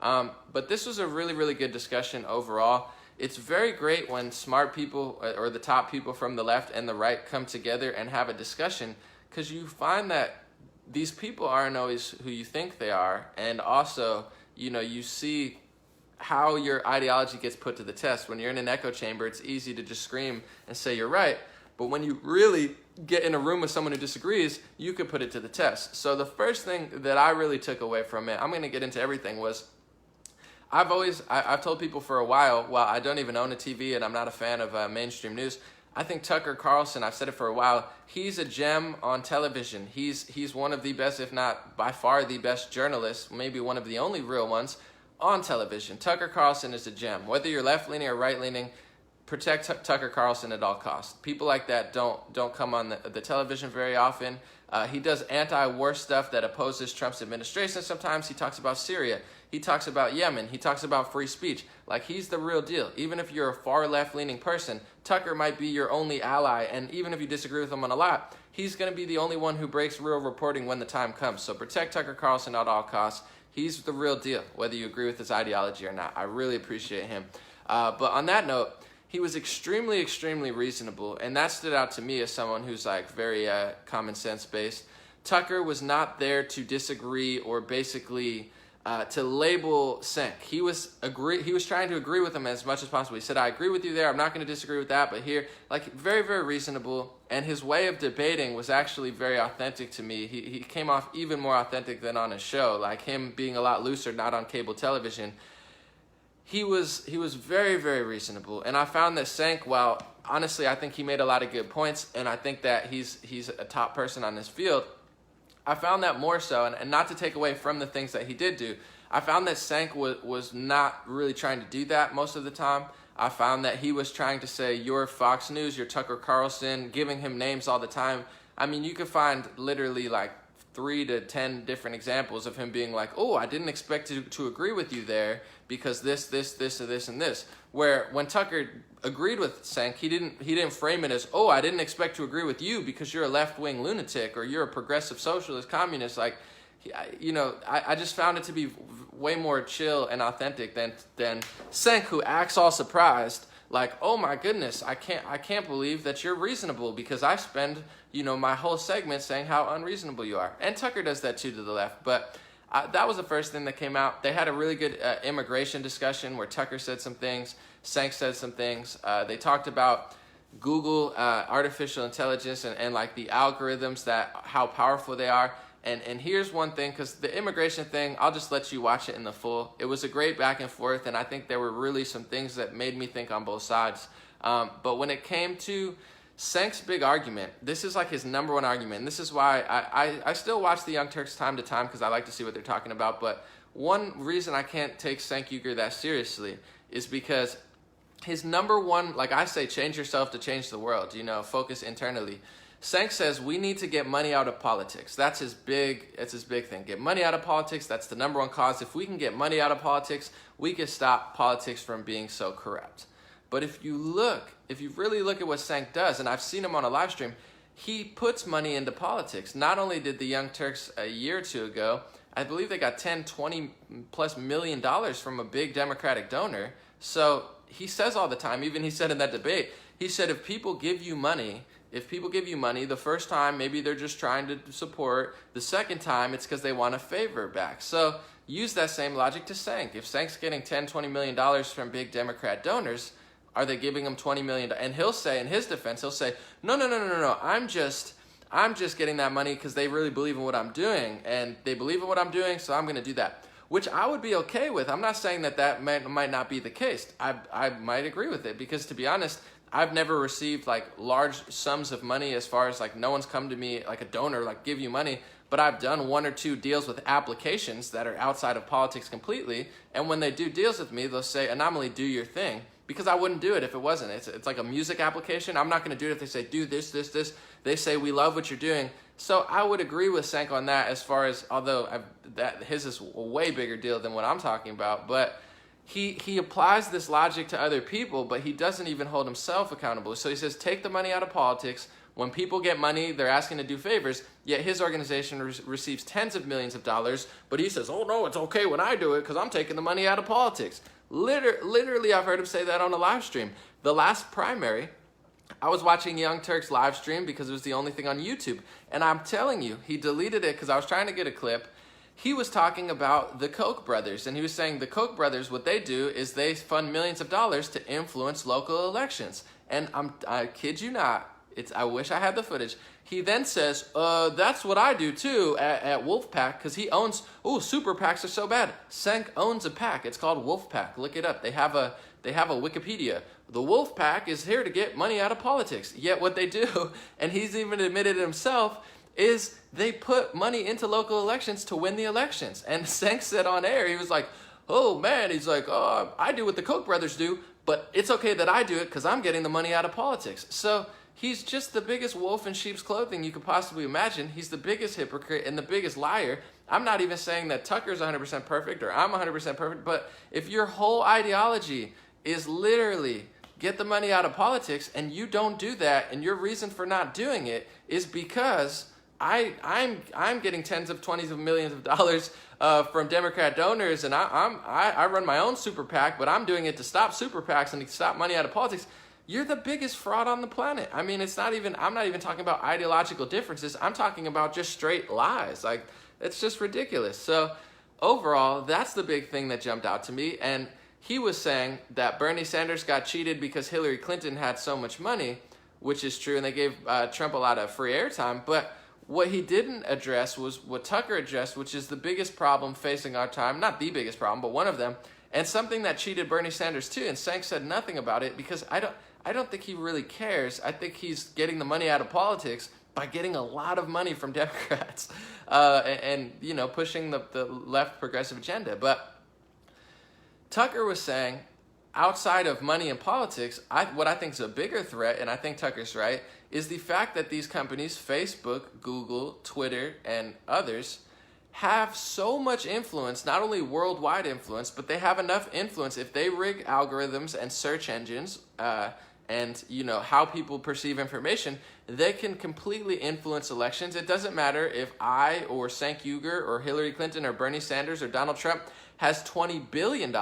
But this was a really, really good discussion overall. It's very great when smart people or the top people from the left and the right come together and have a discussion, because you find that these people aren't always who you think they are. And also, you see how your ideology gets put to the test. When you're in an echo chamber, it's easy to just scream and say you're right. But when you really get in a room with someone who disagrees, you could put it to the test. So the first thing that I really took away from it, I'm going to get into everything, was I've told people for a while I don't even own a TV and I'm not a fan of mainstream news, I think Tucker Carlson, I've said it for a while, he's a gem on television. He's one of the best, if not by far the best journalists, maybe one of the only real ones on television. Tucker Carlson is a gem. Whether you're left-leaning or right-leaning, protect Tucker Carlson at all costs. People like that don't come on the television very often. He does anti-war stuff that opposes Trump's administration. Sometimes he talks about Syria. He talks about Yemen. He talks about free speech. Like, he's the real deal. Even if you're a far left-leaning person, Tucker might be your only ally. And even if you disagree with him on a lot, he's going to be the only one who breaks real reporting when the time comes. So protect Tucker Carlson at all costs. He's the real deal, whether you agree with his ideology or not. I really appreciate him. But on that note, he was extremely, extremely reasonable, and that stood out to me as someone who's like very common sense based. Tucker was not there to disagree or basically to label Cenk. He was trying to agree with him as much as possible. He said, I agree with you there, I'm not going to disagree with that, but here, like, very, very reasonable. And his way of debating was actually very authentic to me. He came off even more authentic than on his show, like him being a lot looser, not on cable television. He was very, very reasonable. And I found that Cenk, while honestly I think he made a lot of good points, and I think that he's a top person on this field, I found that more so, and not to take away from the things that he did do, I found that Cenk was not really trying to do that most of the time. I found that he was trying to say, you're Fox News, you're Tucker Carlson, giving him names all the time. I mean, you could find literally like 3 to 10 different examples of him being like, oh, I didn't expect to agree with you there because this, and this. Where when Tucker agreed with Cenk, he didn't frame it as, oh, I didn't expect to agree with you because you're a left-wing lunatic or you're a progressive socialist communist. Like, I just found it to be way more chill and authentic than Cenk, who acts all surprised, like, oh my goodness, I can't believe that you're reasonable because I spend my whole segment saying how unreasonable you are. And Tucker does that too to the left, but that was the first thing that came out. They had a really good immigration discussion where Tucker said some things, Cenk said some things. They talked about Google, artificial intelligence, and like the algorithms, how powerful they are. And here's one thing, because the immigration thing, I'll just let you watch it in the full. It was a great back and forth, and I think there were really some things that made me think on both sides. But when it came to Cenk's big argument, this is like his number one argument, and this is why I still watch the Young Turks time to time, because I like to see what they're talking about. But one reason I can't take Cenk Uygur that seriously is because his number one, like I say, change yourself to change the world, focus internally. Cenk says we need to get money out of politics. That's his big thing. Get money out of politics. That's the number one cause. If we can get money out of politics, we can stop politics from being so corrupt. But if you really look at what Cenk does, and I've seen him on a live stream, he puts money into politics. Not only did the Young Turks a year or two ago, I believe they got $10-20+ million from a big Democratic donor. So he says all the time, even he said in that debate, he said if people give you money, the first time, maybe they're just trying to support. The second time, it's because they want a favor back. So use that same logic to Cenk. If Cenk's getting $10-20 million from big Democrat donors, are they giving him $20 million? And he'll say, in his defense, no. I'm just getting that money because they really believe in what I'm doing, and they believe in what I'm doing, so I'm going to do that. Which I would be okay with. I'm not saying that might not be the case. I might agree with it because, to be honest, I've never received like large sums of money, as far as like no one's come to me like a donor, like give you money, but I've done 1 or 2 deals with applications that are outside of politics completely. And when they do deals with me, they'll say, Anomaly, do your thing, because I wouldn't do it if it wasn't. It's like a music application. I'm not going to do it if they say, do this. They say, we love what you're doing. So I would agree with Cenk on that, as far as, although his is a way bigger deal than what I'm talking about, but he applies this logic to other people, but he doesn't even hold himself accountable. So he says, take the money out of politics. When people get money, they're asking to do favors, yet his organization receives tens of millions of dollars, but he says, oh no, it's okay when I do it because I'm taking the money out of politics. Literally, I've heard him say that on a live stream. The last primary, I was watching Young Turk's live stream because it was the only thing on YouTube, and I'm telling you, he deleted it because I was trying to get a clip. He was talking about the Koch brothers, and he was saying the Koch brothers, what they do is they fund millions of dollars to influence local elections. And I kid you not, I wish I had the footage. He then says, that's what I do too at Wolfpack, because he owns, super PACs are so bad. Cenk owns a PAC. It's called Wolfpack. Look it up. They have a Wikipedia. The Wolfpack is here to get money out of politics. Yet what they do, and he's even admitted it himself, is they put money into local elections to win the elections. And Cenk said on air, he was like, oh man, he's like, I do what the Koch brothers do, but it's okay that I do it because I'm getting the money out of politics. So he's just the biggest wolf in sheep's clothing you could possibly imagine. He's the biggest hypocrite and the biggest liar. I'm not even saying that Tucker's 100% perfect or I'm 100% perfect, but if your whole ideology is literally get the money out of politics and you don't do that, and your reason for not doing it is because I'm getting tens of 20s of millions of dollars from Democrat donors, and I run my own super PAC, but I'm doing it to stop super PACs and to stop money out of politics. You're the biggest fraud on the planet. I mean, I'm not even talking about ideological differences. I'm talking about just straight lies. Like, it's just ridiculous. So overall, that's the big thing that jumped out to me. And he was saying that Bernie Sanders got cheated because Hillary Clinton had so much money, which is true, and they gave Trump a lot of free airtime. But what he didn't address was what Tucker addressed, which is the biggest problem facing our time. Not the biggest problem, but one of them. And something that cheated Bernie Sanders too. And Cenk said nothing about it because I don't think he really cares. I think he's getting the money out of politics by getting a lot of money from Democrats and pushing the left progressive agenda. But Tucker was saying, outside of money and politics, what I think is a bigger threat, and I think Tucker's right, is the fact that these companies, Facebook, Google, Twitter, and others, have so much influence, not only worldwide influence, but they have enough influence if they rig algorithms and search engines and how people perceive information, they can completely influence elections. It doesn't matter if I or Cenk Uygur or Hillary Clinton or Bernie Sanders or Donald Trump has $20 billion.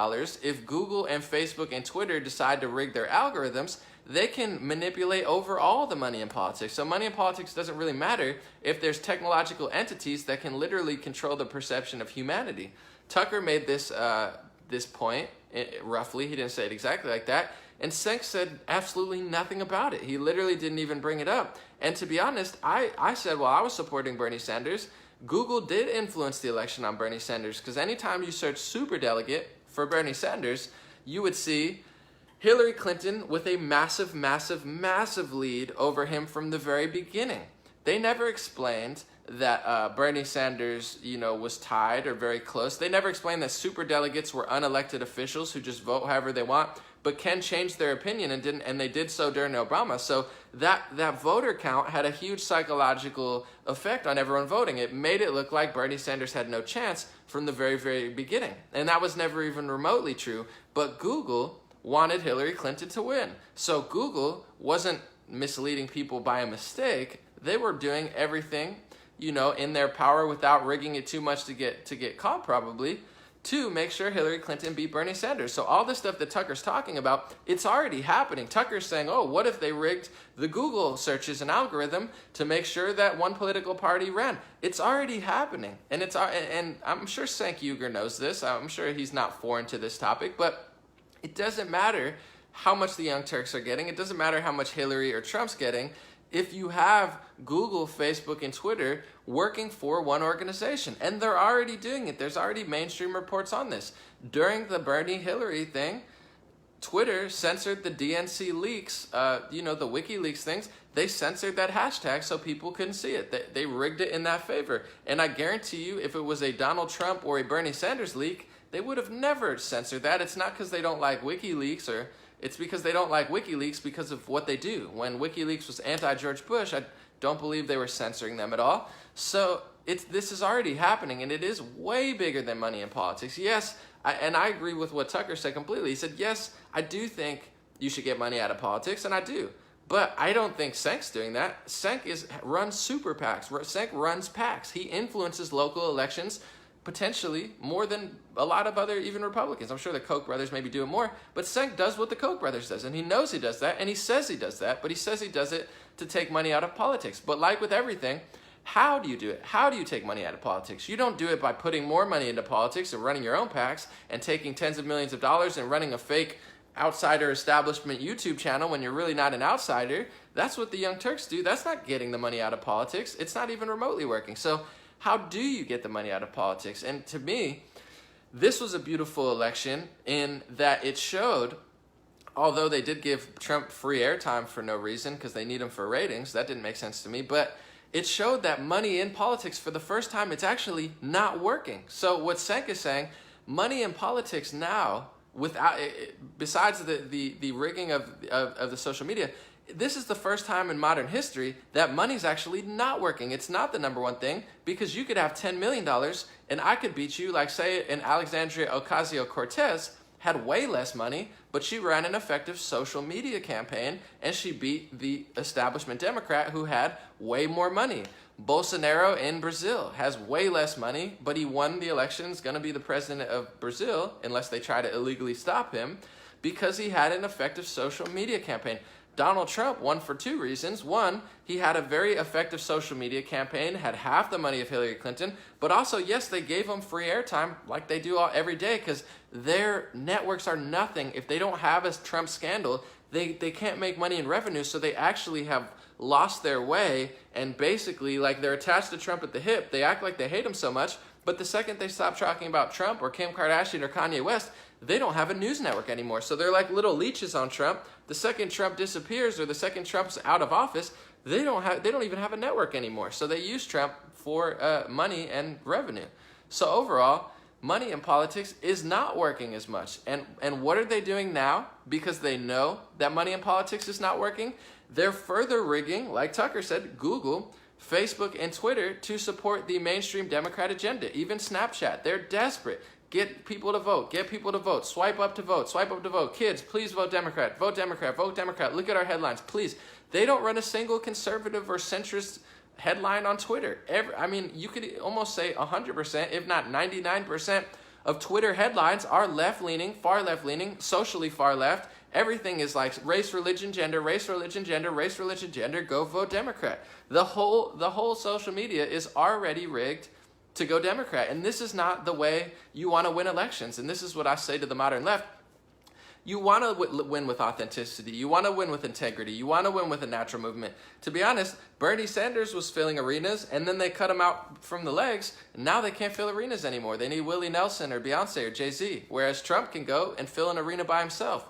If Google and Facebook and Twitter decide to rig their algorithms, they can manipulate over all the money in politics. So money in politics doesn't really matter if there's technological entities that can literally control the perception of humanity. Tucker made this point, roughly. He didn't say it exactly like that. And Cenk said absolutely nothing about it. He literally didn't even bring it up. And to be honest, I said, well, I was supporting Bernie Sanders. Google did influence the election on Bernie Sanders, because anytime you search superdelegate for Bernie Sanders, you would see Hillary Clinton with a massive, massive, massive lead over him from the very beginning. They never explained that Bernie Sanders, was tied or very close. They never explained that superdelegates were unelected officials who just vote however they want, but can change their opinion and they did so during Obama. So that voter count had a huge psychological effect on everyone voting. It made it look like Bernie Sanders had no chance from the very, very beginning. And that was never even remotely true. But Google wanted Hillary Clinton to win. So Google wasn't misleading people by a mistake. They were doing everything, in their power without rigging it too much to get caught probably, to make sure Hillary Clinton beat Bernie Sanders. So all this stuff that Tucker's talking about, it's already happening. Tucker's saying, what if they rigged the Google searches and algorithm to make sure that one political party ran? It's already happening. And I'm sure Cenk Uygur knows this. I'm sure he's not foreign to this topic, but it doesn't matter how much the Young Turks are getting. It doesn't matter how much Hillary or Trump's getting. If you have Google, Facebook, and Twitter working for one organization, and they're already doing it. There's already mainstream reports on this. During the Bernie-Hillary thing, Twitter censored the DNC leaks, the WikiLeaks things. They censored that hashtag so people couldn't see it. They rigged it in that favor. And I guarantee you, if it was a Donald Trump or a Bernie Sanders leak, they would have never censored that. It's not because they don't like WikiLeaks, or it's because they don't like WikiLeaks because of what they do. When WikiLeaks was anti-George Bush, I don't believe they were censoring them at all. So this is already happening, and it is way bigger than money in politics. Yes, and I agree with what Tucker said completely. He said, yes, I do think you should get money out of politics, and I do. But I don't think Cenk's doing that. Cenk runs super PACs. Cenk runs PACs. He influences local elections potentially more than a lot of other even Republicans. I'm sure the Koch brothers maybe do it more, but Cenk does what the Koch brothers does, and he knows he does that, and he says he does that, but he says he does it to take money out of politics. But like with everything, how do you do it? How do you take money out of politics? You don't do it by putting more money into politics and running your own PACs and taking tens of millions of dollars and running a fake outsider establishment YouTube channel when you're really not an outsider. That's what the Young Turks do. That's not getting the money out of politics. It's not even remotely working. So how do you get the money out of politics? And to me, this was a beautiful election in that it showed, although they did give Trump free airtime for no reason because they need him for ratings, that didn't make sense to me, but it showed that money in politics, for the first time, it's actually not working. So what Cenk is saying, money in politics now, besides the rigging of the social media, this is the first time in modern history that money's actually not working. It's not the number one thing, because you could have $10 million and I could beat you, like say in Alexandria Ocasio-Cortez had way less money, but she ran an effective social media campaign and she beat the establishment Democrat who had way more money. Bolsonaro in Brazil has way less money, but he won the election, is going to be the president of Brazil, unless they try to illegally stop him, because he had an effective social media campaign. Donald Trump won for two reasons. One, he had a very effective social media campaign, had half the money of Hillary Clinton, but also, yes, they gave him free airtime like they do every day, because their networks are nothing. If they don't have a Trump scandal, they can't make money in revenue, so they actually have lost their way, and basically, like, they're attached to Trump at the hip. They act like they hate him so much, but the second they stop talking about Trump or Kim Kardashian or Kanye West, they don't have a news network anymore. So they're like little leeches on Trump. The second Trump disappears or the second Trump's out of office, they don't even have a network anymore. So they use Trump for money and revenue. So overall, money in politics is not working as much. And what are they doing now? Because they know that money in politics is not working, they're further rigging, like Tucker said, Google, Facebook, and Twitter to support the mainstream Democrat agenda. Even Snapchat, they're desperate. Get people to vote. Get people to vote. Swipe up to vote. Swipe up to vote. Kids, please vote Democrat. Vote Democrat. Vote Democrat. Look at our headlines, please. They don't run a single conservative or centrist headline on Twitter. You could almost say 100%, if not 99%, of Twitter headlines are left-leaning, far left-leaning, socially far left. Everything is like race, religion, gender, race, religion, gender, race, religion, gender, go vote Democrat. The whole social media is already rigged to go Democrat. And this is not the way you want to win elections. And this is what I say to the modern left. You want to win with authenticity. You want to win with integrity. You want to win with a natural movement. To be honest, Bernie Sanders was filling arenas, and then they cut him out from the legs, and now they can't fill arenas anymore. They need Willie Nelson or Beyonce or Jay-Z, whereas Trump can go and fill an arena by himself.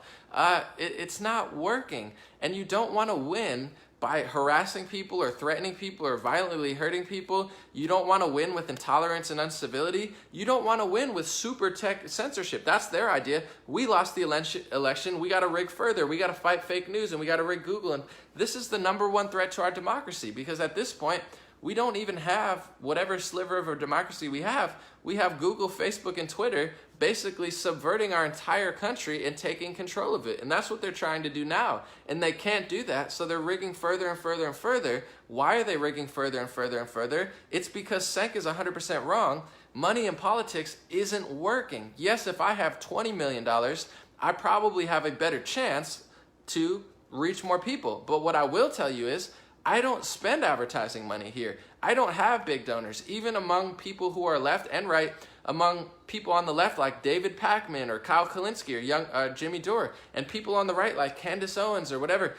It's not working, and you don't want to win by harassing people or threatening people or violently hurting people. You don't want to win with intolerance and uncivility. You don't want to win with super tech censorship. That's their idea. We lost the election. We got to rig further. We got to fight fake news, and we got to rig Google. And this is the number one threat to our democracy, because at this point, we don't even have whatever sliver of a democracy we have. We have Google, Facebook, and Twitter basically subverting our entire country and taking control of it. And that's what they're trying to do now. And they can't do that, so they're rigging further and further and further. Why are they rigging further and further and further? It's because Cenk is 100% wrong. Money in politics isn't working. Yes, if I have $20 million, I probably have a better chance to reach more people. But what I will tell you is, I don't spend advertising money here. I don't have big donors, even among people who are left and right, among people on the left like David Pakman or Kyle Kalinske or Jimmy Dore, and people on the right like Candace Owens or whatever.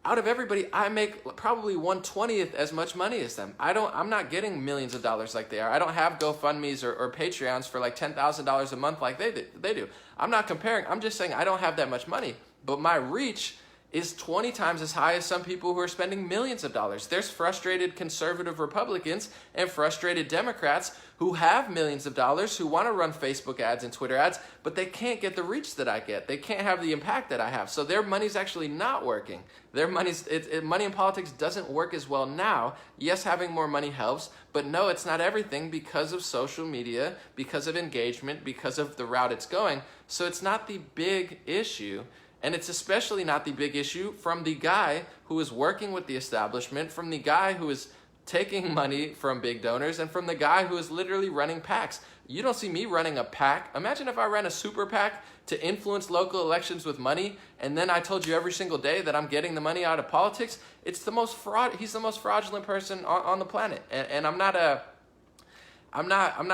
Out of everybody, I make probably 1/20th as much money as them. I'm not getting millions of dollars like they are. I don't have GoFundMes or Patreons for like $10,000 a month like they do. I'm not comparing. I'm just saying I don't have that much money, but my reach is 20 times as high as some people who are spending millions of dollars. There's frustrated conservative Republicans and frustrated Democrats who have millions of dollars, who want to run Facebook ads and Twitter ads, but they can't get the reach that I get. They can't have the impact that I have. So their money's actually not working. Money in politics doesn't work as well now. Yes, having more money helps, but no, it's not everything because of social media, because of engagement, because of the route it's going. So it's not the big issue. And it's especially not the big issue from the guy who is working with the establishment, from the guy who is taking money from big donors, and from the guy who is literally running PACs. You don't see me running a PAC. Imagine if I ran a super PAC to influence local elections with money, and then I told you every single day that I'm getting the money out of politics. It's the most he's the most fraudulent person on the planet. And I'm not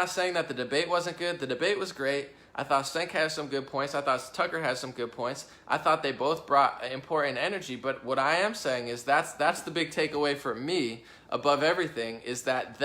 saying that the debate wasn't good. The debate was great. I thought Cenk has some good points. I thought Tucker has some good points. I thought they both brought important energy. But what I am saying is that's the big takeaway for me above everything, is that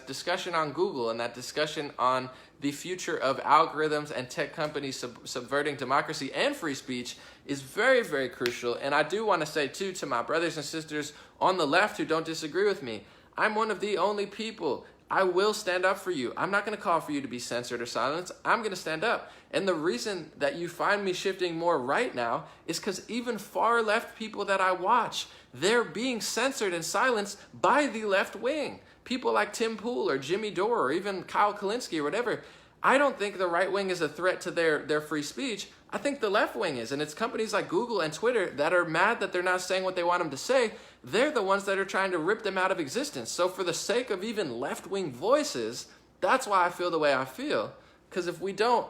discussion on Google and that discussion on the future of algorithms and tech companies subverting democracy and free speech is very, very crucial. And I do want to say, too, to my brothers and sisters on the left who don't disagree with me, I'm one of the only people. I will stand up for you. I'm not going to call for you to be censored or silenced. I'm going to stand up. And the reason that you find me shifting more right now is because even far left people that I watch, they're being censored and silenced by the left wing. People like Tim Pool or Jimmy Dore or even Kyle Kalinske or whatever. I don't think the right wing is a threat to their free speech. I think the left wing is. And it's companies like Google and Twitter that are mad that they're not saying what they want them to say. They're the ones that are trying to rip them out of existence. So for the sake of even left-wing voices, that's why I feel the way I feel. Because if we don't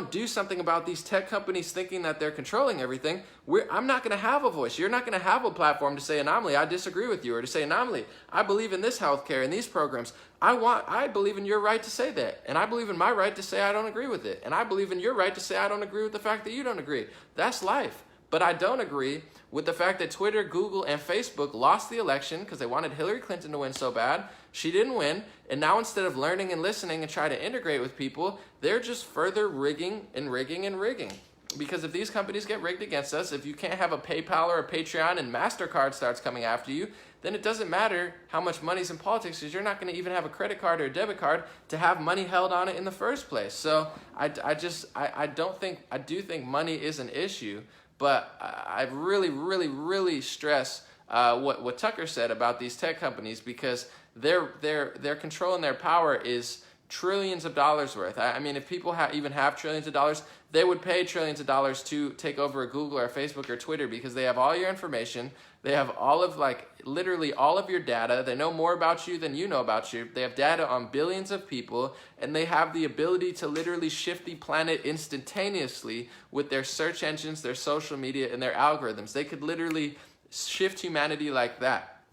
do something about these tech companies thinking that they're controlling everything, I'm not going to have a voice. You're not going to have a platform to say, Anomaly, I disagree with you, or to say, Anomaly, I believe in this healthcare and these programs. I believe in your right to say that, and I believe in my right to say I don't agree with it, and I believe in your right to say I don't agree with the fact that you don't agree. That's life. But I don't agree with the fact that Twitter, Google, and Facebook lost the election because they wanted Hillary Clinton to win so bad. She didn't win. And now instead of learning and listening and try to integrate with people, they're just further rigging and rigging and rigging. Because if these companies get rigged against us, if you can't have a PayPal or a Patreon and MasterCard starts coming after you, then it doesn't matter how much money's in politics because you're not going to even have a credit card or a debit card to have money held on it in the first place. So I do think money is an issue. But I really, really, really stress what Tucker said about these tech companies, because their control and their power is trillions of dollars worth. I mean, if people even have trillions of dollars, they would pay trillions of dollars to take over a Google or a Facebook or Twitter, because they have all your information. They have all of, literally all of your data. They know more about you than you know about you. They have data on billions of people, and they have the ability to literally shift the planet instantaneously with their search engines, their social media, and their algorithms. They could literally shift humanity like that.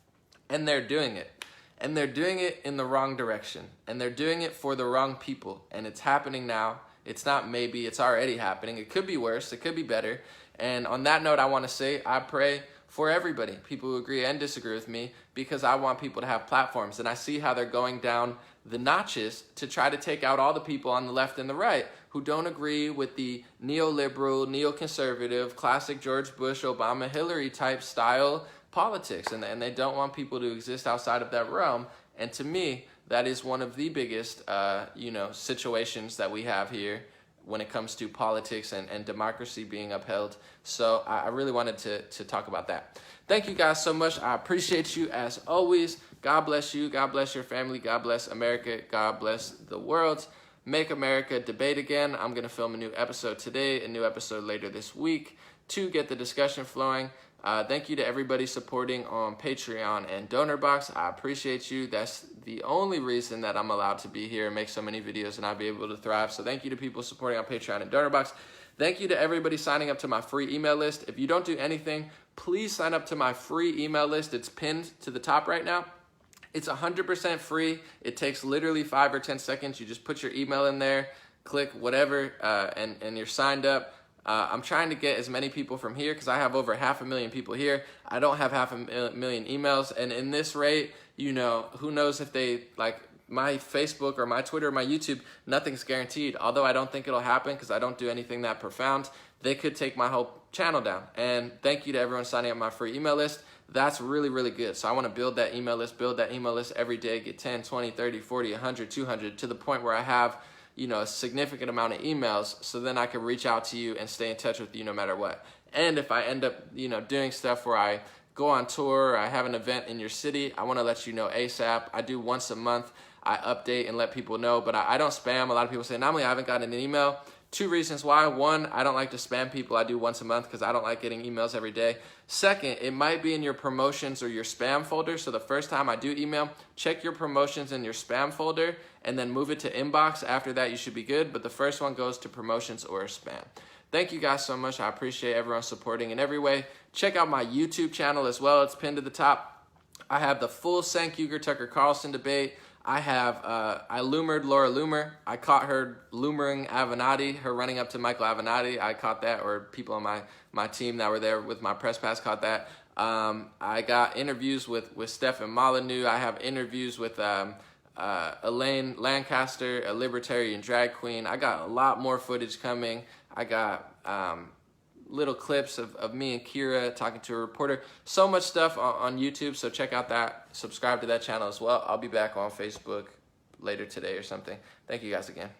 And they're doing it. And they're doing it in the wrong direction. And they're doing it for the wrong people. And it's happening now. It's not maybe, it's already happening. It could be worse. It could be better. And on that note, I want to say, I pray for everybody, people who agree and disagree with me, because I want people to have platforms. And I see how they're going down the notches to try to take out all the people on the left and the right who don't agree with the neoliberal, neoconservative, classic George Bush, Obama, Hillary type style politics. And they don't want people to exist outside of that realm. And to me, that is one of the biggest, situations that we have here when it comes to politics and democracy being upheld. So I really wanted to talk about that. Thank you guys so much. I appreciate you as always. God bless you. God bless your family. God bless America. God bless the world. Make America debate again. I'm going to film a new episode today, a new episode later this week to get the discussion flowing. Thank you to everybody supporting on Patreon and DonorBox. I appreciate you. That's the only reason that I'm allowed to be here and make so many videos and I'll be able to thrive. So thank you to people supporting on Patreon and DonorBox. Thank you to everybody signing up to my free email list. If you don't do anything, please sign up to my free email list. It's pinned to the top right now. It's 100% free. It takes literally 5 or 10 seconds. You just put your email in there, click whatever, and you're signed up. I'm trying to get as many people from here because I have over 500,000 people here. I don't have 500,000 emails. And in this rate, who knows if they, my Facebook or my Twitter or my YouTube, nothing's guaranteed. Although I don't think it'll happen because I don't do anything that profound. They could take my whole channel down. And thank you to everyone signing up my free email list. That's really, really good. So I want to build that email list every day, get 10, 20, 30, 40, 100, 200 to the point where I have a significant amount of emails, so then I can reach out to you and stay in touch with you no matter what. And if I end up, doing stuff where I go on tour or I have an event in your city, I want to let you know ASAP. I do once a month. I update and let people know, but I don't spam. A lot of people say, Namely, I haven't gotten an email. 2 reasons why. One, I don't like to spam people. I do once a month because I don't like getting emails every day. Second, it might be in your promotions or your spam folder. So the first time I do email, check your promotions in your spam folder and then move it to inbox. After that, you should be good. But the first one goes to promotions or spam. Thank you guys so much. I appreciate everyone supporting in every way. Check out my YouTube channel as well. It's pinned to the top. I have the full Cenk, Uygur, Tucker, Carlson debate. I have, I lumered Laura Loomer. I caught her lumering Avenatti, her running up to Michael Avenatti. I caught that, or people on my team that were there with my press pass caught that. I got interviews with Stefan Molyneux. I have interviews with Elaine Lancaster, a libertarian drag queen. I got a lot more footage coming. I got little clips of me and Kira talking to a reporter. So much stuff on YouTube, so check out that. Subscribe to that channel as well. I'll be back on Facebook later today or something. Thank you guys again.